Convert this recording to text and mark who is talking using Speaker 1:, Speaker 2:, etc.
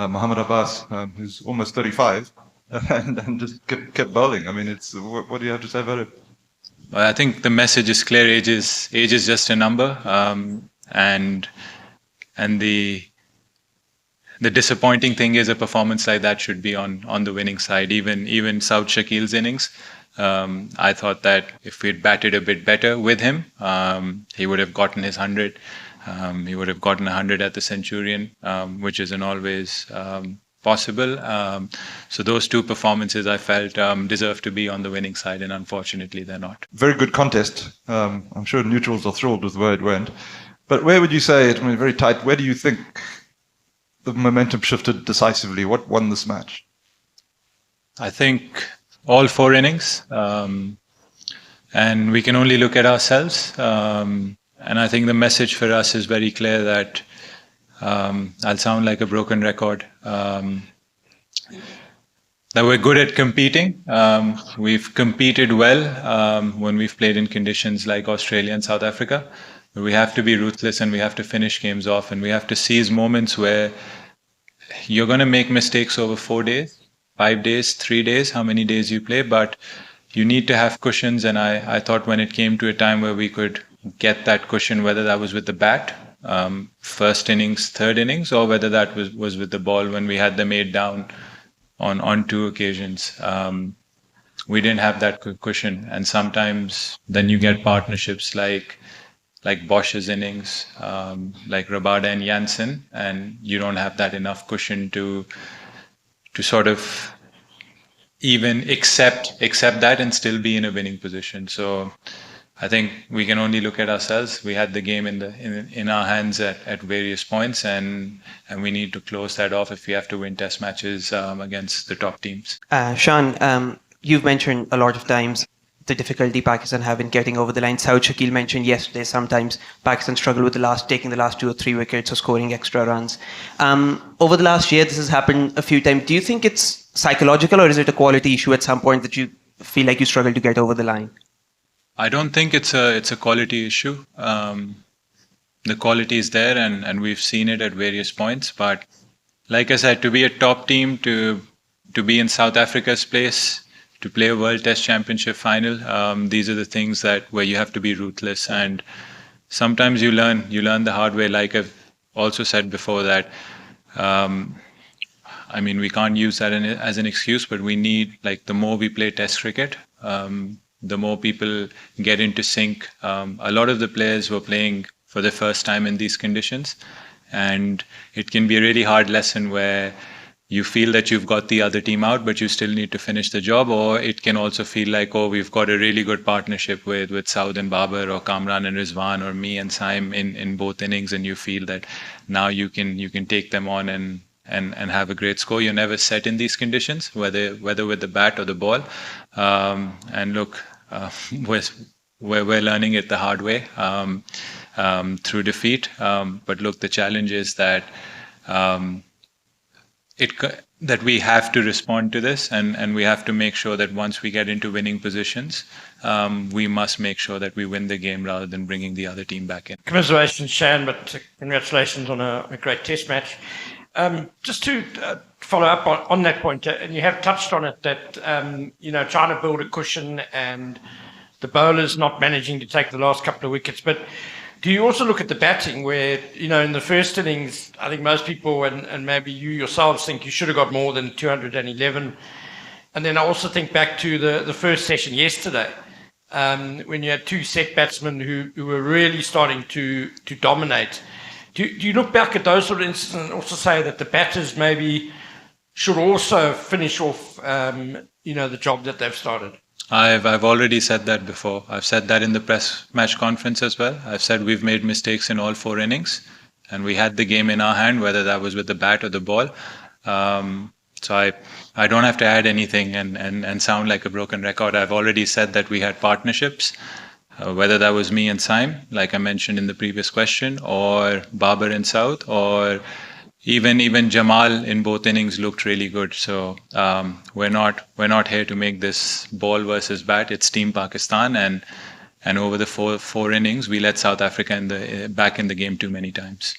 Speaker 1: Mohammad Abbas, who's almost 35, and just kept bowling. I mean, what do you have to say about it?
Speaker 2: Well, I think the message is clear. Age is just a number, and the disappointing thing is a performance like that should be on the winning side. Even South Shakil's innings, I thought that if we'd batted a bit better with him, he would have gotten his 100. He would have gotten 100 at the Centurion, which isn't always possible. So those two performances I felt deserve to be on the winning side, and unfortunately they're not.
Speaker 1: Very good contest. I'm sure neutrals are thrilled with the way it went. But where would you say, I mean, very tight, where do you think the momentum shifted decisively? What won this match?
Speaker 2: I think all four innings, and we can only look at ourselves. And I think the message for us is very clear that I'll sound like a broken record. That we're good at competing. We've competed well when we've played in conditions like Australia and South Africa. But we have to be ruthless and we have to finish games off, and we have to seize moments where you're going to make mistakes over 4 days, 5 days, 3 days, how many days you play, but you need to have cushions. And I thought when it came to a time where we could get that cushion, whether that was with the bat, first innings, third innings, or whether that was with the ball when we had them 8 down on 2 occasions. We didn't have that cushion, and sometimes then you get partnerships like Bosch's innings, like Rabada and Janssen, and you don't have that enough cushion to sort of even accept that and still be in a winning position. So I think we can only look at ourselves. We had the game in our hands at various points, and we need to close that off if we have to win test matches against the top teams.
Speaker 3: Shan, you've mentioned a lot of times the difficulty Pakistan have in getting over the line. South Shakil mentioned yesterday sometimes Pakistan struggle with taking the last 2 or 3 wickets or scoring extra runs. Over the last year, this has happened a few times. Do you think it's psychological, or is it a quality issue at some point that you feel like you struggle to get over the line?
Speaker 2: I don't think it's a quality issue. The quality is there, and we've seen it at various points. But like I said, to be a top team, to be in South Africa's place, to play a World Test Championship final, these are the things where you have to be ruthless. And sometimes you learn the hard way. Like I've also said before that, I mean, we can't use that as an excuse, but we need, like, the more we play Test cricket, the more people get into sync. A lot of the players were playing for the first time in these conditions, and it can be a really hard lesson where you feel that you've got the other team out, but you still need to finish the job. Or it can also feel like, oh, we've got a really good partnership with Saud and Babar, or Kamran and Rizwan, or me and Saim in both innings, and you feel that now you can take them on and have a great score. You're never set in these conditions, whether with the bat or the ball. And look, we're learning it the hard way through defeat. But look, the challenge is that that we have to respond to this, and we have to make sure that once we get into winning positions, we must make sure that we win the game rather than bringing the other team back in.
Speaker 4: Commiserations, Shan, but congratulations on a great test match. Just to follow up on that point, and you have touched on it, that trying to build a cushion and the bowlers not managing to take the last couple of wickets. But do you also look at the batting where, in the first innings, I think most people and maybe you yourselves think you should have got more than 211. And then I also think back to the first session yesterday, when you had 2 set batsmen who were really starting to dominate. Do you look back at those sort of instances and also say that the batters maybe should also finish off, the job that they've started?
Speaker 2: I've already said that before. I've said that in the press match conference as well. I've said we've made mistakes in all 4 innings, and we had the game in our hand, whether that was with the bat or the ball. So I don't have to add anything and sound like a broken record. I've already said that we had partnerships, whether that was me and Saim, like I mentioned in the previous question, or Babar and South, or even Jamal in both innings looked really good. So we're not here to make this ball versus bat. It's Team Pakistan, and over the four innings, we let South Africa back in the game too many times.